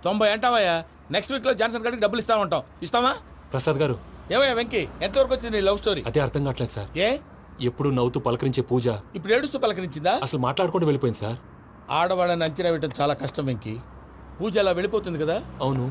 90 అంటావయ్యా. Next week లో Johnson గారికి డబ్బులు ఇస్తామంటాం. ఇస్తావా? ప్రసాద్ గారు, ఏమయ్యా వెంకీ, ఎంతవరకు వచ్చింది నీ లవ్ స్టోరీ? అదే అర్థం కావట్లేదు సార్. ఏ ఎప్పుడు నవ్వుతూ పలకరించే పూజ ఇప్పుడు ఏడుస్తూ పలకరించిందా? అసలు మాట్లాడుకుంటూ వెళ్ళిపోయింది సార్. ఆడవాళ్ళని అంచనా వేయటం చాలా కష్టం వెంకీ. పూజ అలా వెళ్ళిపోతుంది కదా. అవును.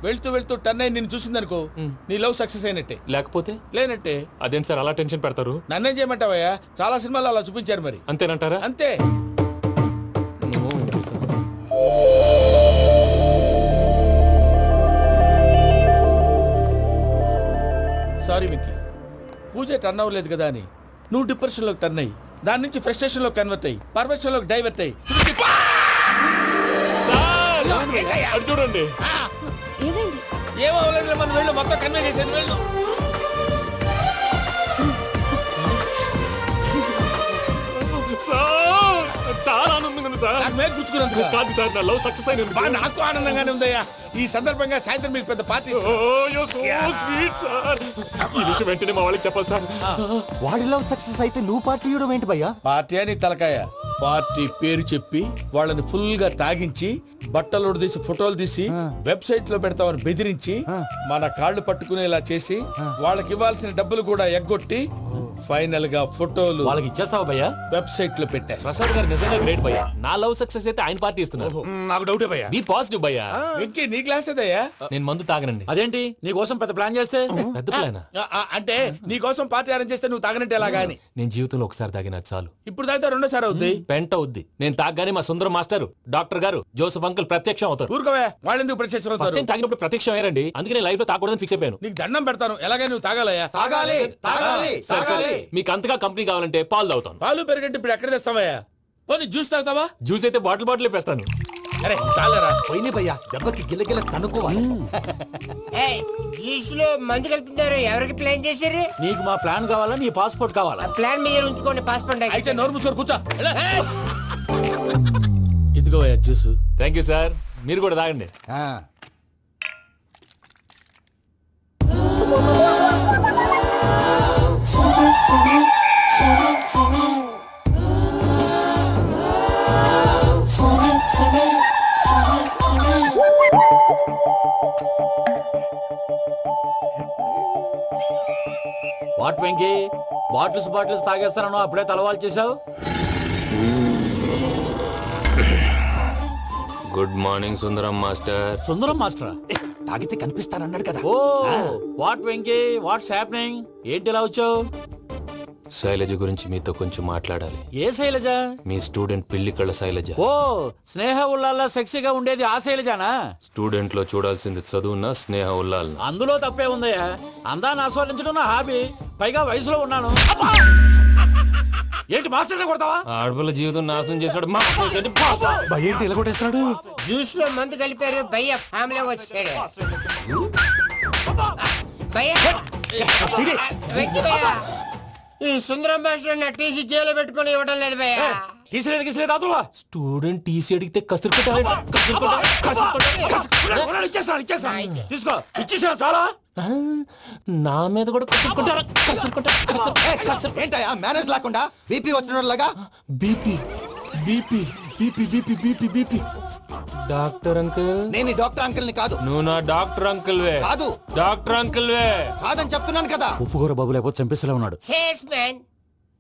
వెళ్తూ వెళ్తూ టర్న్ అయి నిన్ను చూసిందనుకో, నీ లవ్ సక్సెస్ అయినట్టే. లేకపోతే లేనట్టే. అదేంటి సార్ అలా టెన్షన్ పెడతారు? నన్నేం చేయమంటావయ్యా, చాలా సినిమాలు అలా చూపించారు మరి. అంతేనంటారా? అంతే. సారీ వెంకీ, పూజ టర్న్ అవ్వలేదు కదా అని నువ్వు డిప్రెషన్ లోకి టర్న్ అయ్యి, దాని నుంచి ఫ్రస్ట్రేషన్ లో కన్వర్ట్ అయ్యి, పర్వర్షన్ లోకి డైవర్ట్ అయ్యి. చూడండి, ఏమో అవ్వలేదు, మనం వెళ్ళు, మొత్తం కన్వే చేసేది వెళ్ళు. చాలా ఆనందంగా ఉంది సార్. నాకు మీద గుచ్చుకున్నందుకు కాదు సార్, నా లవ్ సక్సెస్ అయినందుకు. నాకు ఆనందంగానే ఉందయ్యా. ఈ సందర్భంగా సాయంత్రం మీకు పెద్ద పార్టీ. Sweet sir. ఈ విషయం వెంటనే మా వాళ్ళకి చెప్పాలి సార్. వాడి లవ్ సక్సెస్ అయితే నువ్వు పార్టీ ఇవ్వడం ఏంటి భయ్యా? పార్టీ అని తలకాయ. పార్టీ పేరు చెప్పి వాళ్ళని ఫుల్ గా తాగించి, బట్టలు తీసి ఫోటోలు తీసి వెబ్సైట్ లో పెడతామని బెదిరించి, మన కాళ్ళు పట్టుకునేలా చేసి, వాళ్ళకి ఇవ్వాల్సిన డబ్బులు కూడా ఎగ్గొట్టి, ఫైనల్ గా ఫోటోలు వాళ్ళకి ఇచ్చేస్తావా భయ్యా? వెబ్సైట్ లో పెట్టేస్తా. ప్రసాద్ గారు నిజంగా గ్రేట్ భయ్యా. నా లవ్ సక్సెస్ అయితే ఆయన పార్టీ ఇస్తున్నారు. నాకు డౌటే భయ్యా. బీ పాజిటివ్ భయ్యా. వెంకీ, నీ గ్లాస్ ఏదయ్యా? నేను మందు తాగనండి. అదేంటి నీ కోసం పెద్ద ప్లాన్ చేస్తే? పెద్ద ప్లాన్ అంటే నీ కోసం పార్టీ అరేంజ్ చేస్తే నువ్వు తాగనంటే ఎలాగా అని. నేను జీవితంలో ఒకసారి తాగినా చాలు. ఇప్పుడు తాగితే రెండోసారి అవుద్ది. పెంట అవుద్ది. నేను తాగగానే మా సుందరం మాస్టర్, డాక్టర్ గారు, జోసెఫ్ అంకుల్ ప్రత్యక్షం అవుతారు. ఊరుకోవే, వాళ్ళు ఎందుకు ఫస్ట్ ప్రత్యక్షం? టైం తాగినప్పుడు ప్రత్యక్షం అయ్యారండి. అందుకే లైఫ్ లో తాగకూడదని ఫిక్స్ అయిపోయాను. నీకు దండం పెడతాను, ఎలాగే నువ్వు తాగాలయ్యా. తాగాలి తాగాలి సరే, సరే. తాగాలి. మీకు అంతగా కంపెనీ కావాలంటే పాలు తాగుతాను. పాలు పెరిగంటే ఇప్పుడు ఎక్కడ తెస్తావయ్యా? పోనీ జ్యూస్ తాగుతావా? జ్యూస్ అయితే బాటిల్ వేస్తాను. అరే చాలరా. పోయినే భయ్యా, దెబ్బకి గిల్లగిల్ల కనుక్కోవాలి. జ్యూస్ లో మందు కలుపుతున్నారు. ఎవరికి ప్లాన్ చేశారు? నీకు మా ప్లాన్ కావాలా, నీ పాస్పోర్ట్ కావాలా? ఆ ప్లాన్ మీద ఉంచుకోండి, పాస్పోర్ట్ అయితే నోరు మూసుకొని కూర్చో. ఎలా? ఇదిగోవయ్యా జ్యూస్. Thank you sir. మీరు కూడా తాగండి. ఆ, వాట్ వెంకీ, బాటిల్స్ తాగేస్తానో అప్పుడే తలవాలు చేసావు. Good morning Sundaram master. Sundaram మాస్టరా? తాగితే కనిపిస్తానన్నాడు కదా. Oh what Venky, what's happening? ఏంటి ఇలా వచ్చావు? శైలజ గురించి మీతో కొంచెం మాట్లాడాలి. ఏ శైలజ? మీ స్టూడెంట్ పిల్లి కళ్ళ శైలజ. ఓ స్నేహ ఉల్లాల్లో సెక్సీగా ఉండేది ఆ శైలజానా? స్టూడెంట్ లో చూడాల్సింది చదువున స్నేహ ఉల్లాల్. అందులో తప్పే ఉందయ్యా. అందాన్ని ఆస్వాదించడం నా హాబీ. పైగా వయసులో ఉన్నాను. అబ్బా! ఏంటి మాస్టర్ కొడతావా? ఆడపిల్ల జీవితం నాశనం చేశాడు. జ్యూస్ లో మందు కలిపారు. భయ్య ఫ్యామిలీ వచ్చాడు. భయ్య వెక్కి భయ్య, ఈ సుందరం మాస్టర్ నా టీసీ జైలు పెట్టుకొని ఇవ్వడం లేదు భయ్య. తీసిలేదు అదువా. స్టూడెంట్ టీసీ అడిగితే కసురు తీసుకో, ఇచ్చేసాను చాలా. నా మీద కూడా ఏంటయ్యా మేనేజ్ లేకుండా బీపీ వచ్చినలాగా? BP BP BP BP BP BP. Doctor uncle, నేను ఈ డాక్టర్ అంకుల్ ని కాదు. నువ్వు నా డాక్టర్ అంకుల్ వే. కాదు. డాక్టర్ అంకుల్ వే. కాదని చెప్తున్నాను కదా. ఉప్పుకూర బాబు లేకపోతే చంపేసేలా ఉన్నాడు. సేల్స్మెన్.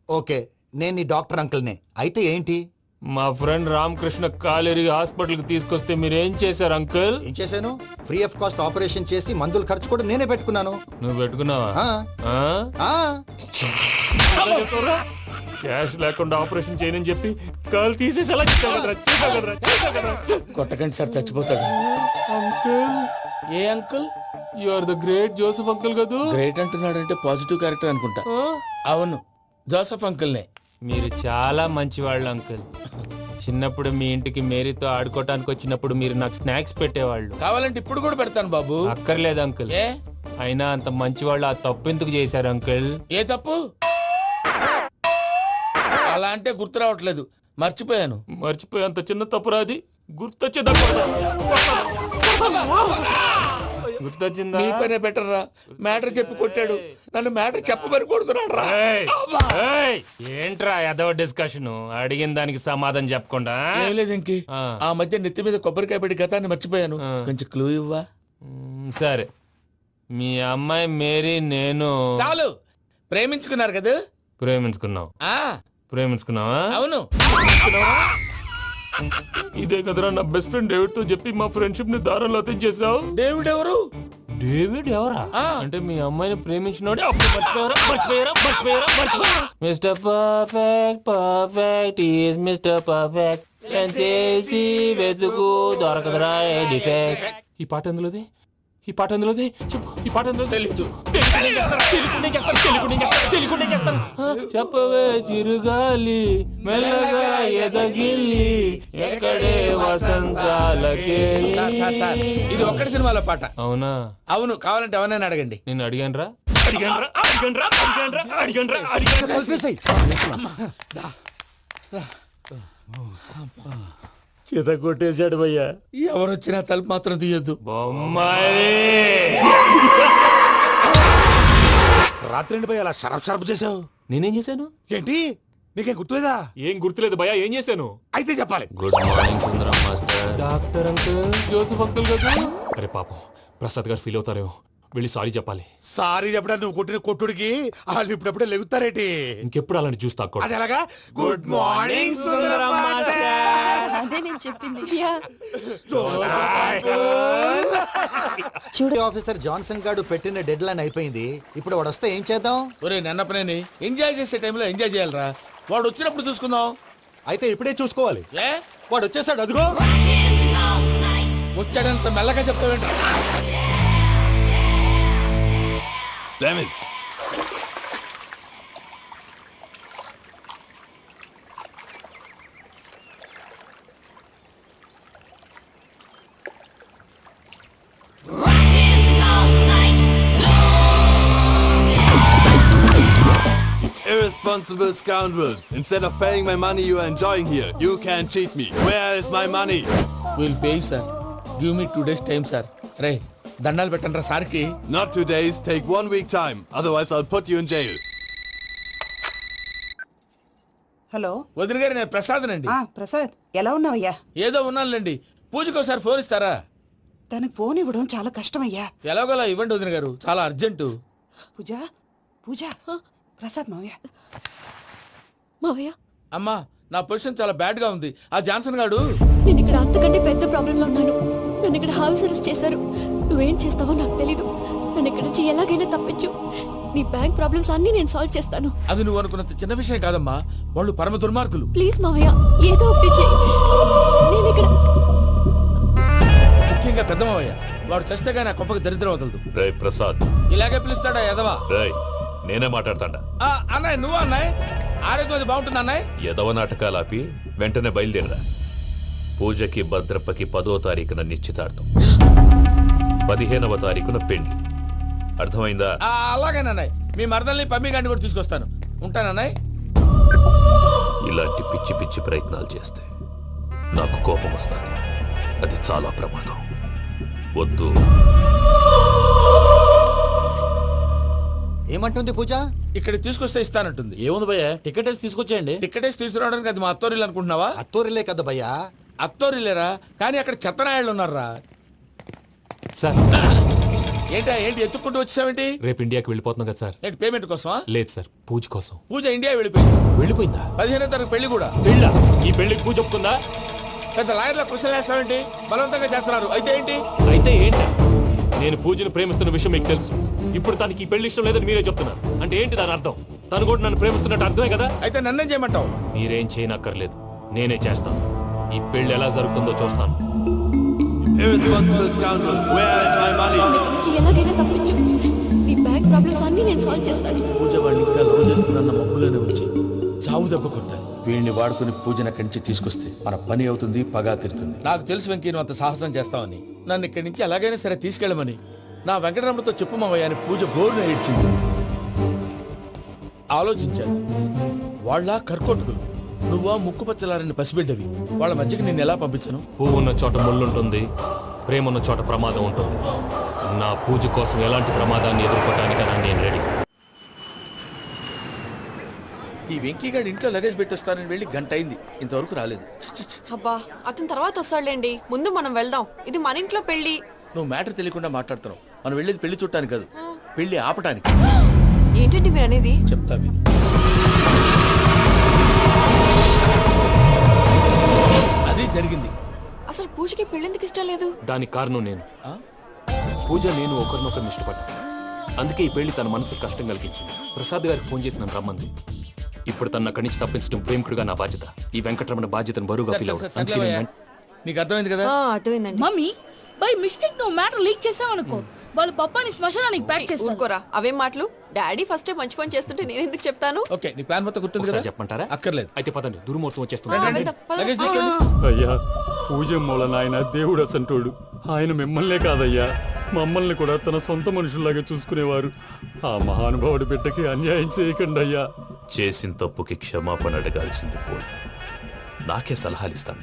ఓకే, నేను ఈ డాక్టర్ అంకుల్ నే. అయితే ఏంటి? మా ఫ్రెండ్ రామకృష్ణ కాలేరికి హాస్పిటల్ కి తీసుకొస్తే మీరేం చేశారు అంకుల్? ఏం చేశాను? ఫ్రీ ఆఫ్ కాస్ట్ ఆపరేషన్ చేసి మందుల ఖర్చు కూడా నేనే పెట్టుకున్నాను. నువ్వు పెట్టుకున్నావా? ఆ, ఆ? ఆ, క్యాష్ లేకుండా ఆపరేషన్ చేయనని చెప్పి కాల్ తీసేసి ఎలా కొట్టకండి సార్, చచ్చిపోతాడు. ఏ uncle? You are the great Joseph uncle కదూ. గ్రేట్ అంటున్నాడంటే పాజిటివ్ క్యారెక్టర్ అనుకుంటా. అవును, జోసఫ్ అంకుల్నే. మీరు చాలా మంచివాళ్ళు అంకుల్. చిన్నప్పుడు మీ ఇంటికి మేరీతో ఆడుకోవటానికి వచ్చినప్పుడు మీరు నాకు స్నాక్స్ పెట్టేవాళ్ళు. కావాలంటే ఇప్పుడు కూడా పెడతాను బాబు. అక్కర్లేదు అంకుల్. ఏ అయినా అంత మంచివాళ్ళు ఆ తప్పు ఎందుకు చేశారు అంకుల్? ఏ తప్పు? అలా అంటే గుర్తు రావట్లేదు, మర్చిపోయాను. మర్చిపోయేంత చిన్న తప్పురాది గుర్తొచ్చేదా? గుర్తొచ్చిందా నీ పనే బెటర్ రా. మ్యాటర్ చెప్పి కొట్టాడు, నన్ను మ్యాటర్ చెప్పమని కొడుతున్నాడు రా. ఏయ్, ఏయ్, ఏంట్రా ఎదవ డిస్కషన్? అడిగిన దానికి సమాధానం చెప్పకుండా ఏం లేదు ఇంకి, ఆ. ఆ మధ్య నెత్తి మీద కొబ్బరికాయ పెట్టి గతాన్ని మర్చిపోయాను. ఆ. కొంచెం క్లూ ఇవ్వా? సరే, మీ అమ్మాయి మేరీ నేను చాలు, ప్రేమించుకున్నారు కదా. ప్రేమించుకున్నావు. ఆ ప్రేమించుకున్నావా? అవును. ఇదే కదరా నా బెస్ట్ ఫ్రెండ్ డేవిడ్ తో చెప్పి మా ఫ్రెండ్షిప్ ని దారంలో తెచ్చేసావు. డేవిడ్ ఎవరు? డేవిడ్ ఎవరా? ఆ. అంటే మీ అమ్మాయిని ప్రేమించినోడే అప్పుడు మర్చిపోయారా? Mister perfect perfect is mister perfect చేసి వెతుకు దొరకదురా డిఫెక్ట్. ఈ పాట ఎందులోది? ఈ పాట ఎందులోది? చెప్పు, ఈ పాట ఎందులో? తెలీదు. చెప్పవే చిరుగాలి మెల్లగా ఎదగిల్లి ఎక్కడే వసంతాలకే. సార్, ఇది ఒక్కటి సినిమాలో పాట. అవునా? అవును, కావాలంటే ఎవరైనా అడగండి. నేను అడిగాను. చేత కొట్టేశాడు భయ్యా. ఎవరు వచ్చినా తలుపు మాత్రం తీయొద్దు. బొమ్మాయి రాత్రి భయ్య అలా షరఫ్ చేసావు. నేనేం చేశాను? ఏంటి నీకేం గుర్తులేదా? ఏం గుర్తులేదు భయ్యా. ఏం చేశాను? అయితే చెప్పాలి. Good morning Sundaram master. Doctor uncle, Joseph uncle కదా. అరే పాపం, ప్రసాద్ గారు ఫీల్ అవుతారేమో. వెళ్ళి సారీ చెప్పాలి. సారీ చెప్పడా నువ్వు కొట్టిన కొట్టుడికి వాళ్ళు ఇప్పుడప్పుడే లెగుతారేటి? ఇంకెప్పుడు అలాంటి జ్యూస్ తాక్కూడదు. అది ఎలాగా? Good morning Sundaram master. అదే నేను చెప్పింది. చూడు ఆఫీసర్ జాన్సన్ గారు పెట్టిన డెడ్ లైన్ అయిపోయింది. ఇప్పుడు వాడు వస్తే ఏం చేద్దాం? ఒరే నన్నపనేని, ఎంజాయ్ చేసే టైంలో ఎంజాయ్ చేయాలరా. వాడు వచ్చినప్పుడు చూసుకుందాం. అయితే ఇప్పుడే చూసుకోవాలి. ఏ వాడు వచ్చేసాడు, అదిగో. వచ్చాడంత మెల్లగా చెప్తావేంట? Damn it! Irresponsible scoundrels! Instead of paying my money you are enjoying here, you can cheat me. Where is my money? Will pay sir. Give me 2 days time sir. రే దండాలు పెట్టండి రా సార్కి. Not 2 days, take 1 week time. Otherwise I'll put you in jail. Hello. వదిన గారు, నేను ప్రసాదనండి. ప్రసాద్, ఎలా ఉన్నావయ్యా? ఏదో ఉన్నానులేండి. పూజకి ఒకసారి ఫోన్ ఇస్తారా? తనకు ఫోన్ ఇవ్వడం చాలా కష్టమయ్యా. ఎలాగోలా ఇవ్వండి వదిన గారు, చాలా అర్జెంటు. పూజ పూజ, ప్రసాద్ మావయ్య. మావయ్య, అమ్మా, నా పొజిషన్ చాలా బ్యాడ్ గా ఉంది. ఆ జాన్సన్ గాడు నేను ఇక్కడ అంతకంటే పెద్ద ప్రాబ్లంలో ఉన్నాను. నన్ను ఇక్కడ హౌస్ అరెస్ట్ చేశారు. నువ్వేం చేస్తావో నాకు తెలీదు. నన్ను ఇక్కడ నుంచి ఎలాగైనా తప్పించు. నీ బ్యాంక్ ప్రాబ్లమ్స్ అన్ని నేను సాల్వ్ చేస్తాను. అది నువ్వు అనుకున్నంత చిన్న విషయం కాదమ్మా. వాళ్ళు పరమ దుర్మార్గులు. ప్లీజ్ మావయ్య, ఏదో ఒకటి చెయ్యి. నేను ఇక్కడ ముఖ్యంగా పెద్దమావయ్య, వాడు చస్తే గానీ ఆ కొంపకి దరిద్రం వదలదు. Ray Prasad. ఇలాగే పిలుస్తాడా ఎదవా? Ray, నేనే మాట్లాడతాడా. అన్నయ్య, నువ్వు అన్నయ్య. ఆరోగ్యం అది బాగుంటుంది అన్నయ్య. ఎదవ నాటకాలు ఆపి వెంటనే బయలుదేరరా. పూజకి భద్రప్పకి 10వ తారీఖున నిశ్చితార్థం, 15వ తారీఖున పెళ్లి. అర్థమైందా? అలాగేనన్నయ్య. మీ మరదల్ని పమ్మి గండి కూడా తీసుకొస్తాను. ఉంటానన్నయ్య. ఇలాంటి పిచ్చి పిచ్చి ప్రయత్నాలు చేస్తే నాకు కోపం వస్తుంది. అది చాలా ప్రమాదం. వద్దు. ఏమంటుంది పూజ? ఇక్కడ తీసుకొస్తే ఇస్తానంటుంది. ఏముంది భయ్య, టికెట్ వేసి తీసుకొచ్చేయండి. టికెటేసి తీసుకురావడానికి అది మా అత్తోరిల్లు అనుకుంటున్నావా? అత్తూరిలే కదా భయ్యా. అత్తోరిల్లేరా, కానీ అక్కడ చెత్తనాయాళ్ళు ఉన్నారా. సార్, ఏంటి ఎత్తుక్కుంటూ వచ్చావేంటి? రేపు ఇండియాకి వెళ్ళిపోతున్నాం కదా సార్. ఏంటి పేమెంట్ కోసమా? లేదు సార్, పూజ కోసం. పూజ ఇండియా వెళ్ళిపోయింది. వెళ్ళిపోయిందా? 15వ తారీఖు పెళ్లి కూడా. పెళ్ళా? ఈ పెళ్లికి పూజ ఒప్పుకుందా? పెద్ద లాయర్ల క్వశ్చన్ వేస్తావేంటి? బలవంతంగా చేస్తున్నారు. అయితే ఏంటి? అయితే ఏంటా? నేను పూజను ప్రేమిస్తున్న విషయం మీకు తెలుసు. ఇప్పుడు తనకి ఈ పెళ్లి ఇష్టం లేదని మీరే చెప్తున్నారు. అంటే ఏంటి దాని అర్థం? తను కూడా నన్ను ప్రేమిస్తున్నట్టు అర్థమే కదా. అయితే నన్నేం చేయమంటావు? మీరేం చేయనక్కర్లేదు, నేనే చేస్తాను. ఈ పెళ్లి ఎలా జరుగుతుందో చూస్తాను. Irresponsible scoundrel, where is my money? నన్ను ఇక్కడ నుంచి ఎలాగైనా తప్పించు. నీ బ్యాంక్ ప్రాబ్లమ్స్ అన్ని నేను సాల్వ్ చేస్తాను. పూజ వాడిని ఇంకా లవ్ చేస్తుందన్న మబ్బులోనే ఉంచి చావు దెబ్బ కొట్టాలి. వీళ్ళని వాడుకుని పూజన కంచి తీసుకొస్తే మన పని అవుతుంది, పగా తీరుతుంది. నాకు తెలుసు వెంకీ నువ్వు అంత సాహసం చేస్తావని. నన్ను ఇక్కడి నుంచి ఎలాగైనా సరే తీసుకెళ్ళమని నా వెంకటరమణతో చెప్పు మావయ్య అని పూజ బోరున ఏడ్చింది. ఆలోచించాను. వాళ్ళ కర్కోటకులు, నువ్వా ముక్కుపచ్చలారని పసిబిడ్డవి. వాళ్ళ మధ్యకి నేను ఎలా పంపించను? పువ్వు ఉన్న చోట ముళ్ళుంటుంది, ప్రేమ ఉన్న చోట ప్రమాదం ఉంటుంది. నా పూజ కోసం ఎలాంటి ప్రమాదాన్ని ఎదుర్కోవడానికైనా నేను రెడీ. ఈ వెంకీగాడి ఇంట్లో లగేజ్ పెట్టొస్తానని వెళ్ళి గంట అయింది, ఇంతవరకు రాలేదు. ఛ, ఛ, ఛ. అబ్బా అతని తర్వాత వస్తాడులేండి, ముందు మనం వెళ్దాం. ఇది మన ఇంట్లో పెళ్లి. నువ్వు మ్యాటర్ తెలియకుండా మాట్లాడుతున్నావు. మనం వెళ్ళేది పెళ్లి చుట్టానికి కాదు, పెళ్లి ఆపటానికి. ఏంటండి మీరు అనేది? చెప్తా విను. అది జరిగింది. అసలు పూజకి పెళ్ళెందుకు ఇష్టం లేదు? దానికి కారణం నేను. పూజ నేను ఒకరినొకరిని ఇష్టపడ్డా. అందుకే ఈ పెళ్లి తన మనసుకు కష్టం కలిగించింది. ప్రసాద్ గారికి ఫోన్ చేసి నన్ను రమ్మంది. ఇప్పుడు తన అక్కడి నుంచి తప్పించడం ప్రేమికుడిగా నా బాధ్యత. ఈ వెంకటరమణ బాధ్యతను బరువుగా సరే, ఫీల్ సరే, అవ్వదు. సరే, సర్లేవయ్యా. నీకు అర్థమైంది కదా? అర్థమైందండి. మమ్మీ బై మిస్టేక్ నువ్వు మ్యాటర్ లీక్ చేసావనుకో, వాళ్ళు పప్పాని శ్మశానానికి ప్యాక్ చేస్తారు. ఊరుకోరా, అవేం మాటలు. డాడీ ఫస్ట్ మంచి పని చేస్తుంటే నేను ఎందుకు చెప్తాను? ఓకే, నీ ప్లాన్ మొత్తం గుర్తుంది కదా? ఒకసారి చెప్పమంటారా? అక్కర్లేదు. అయితే పదండి, దుర్ముహూర్తం వచ్చేస్తుంది. రండి, వెళ్దాం, పద. లగేజ్ తీసుకెళ్ళి. అయ్యా పూజమ్మోళ నాయన దేవుడు అసంటోడు. ఆయన మిమ్మల్నే కాదయ్యా, మమ్మల్ని కూడా తన సొంత మనుషుల్లాగా చూసుకునేవారు. ఆ మహానుభావుడి బిడ్డకి అన్యాయం చేయకండి అయ్యా. చేసిన తప్పుకి క్షమాపణ అడగాల్సింది పోయి నాకే సలహాలు ఇస్తాను.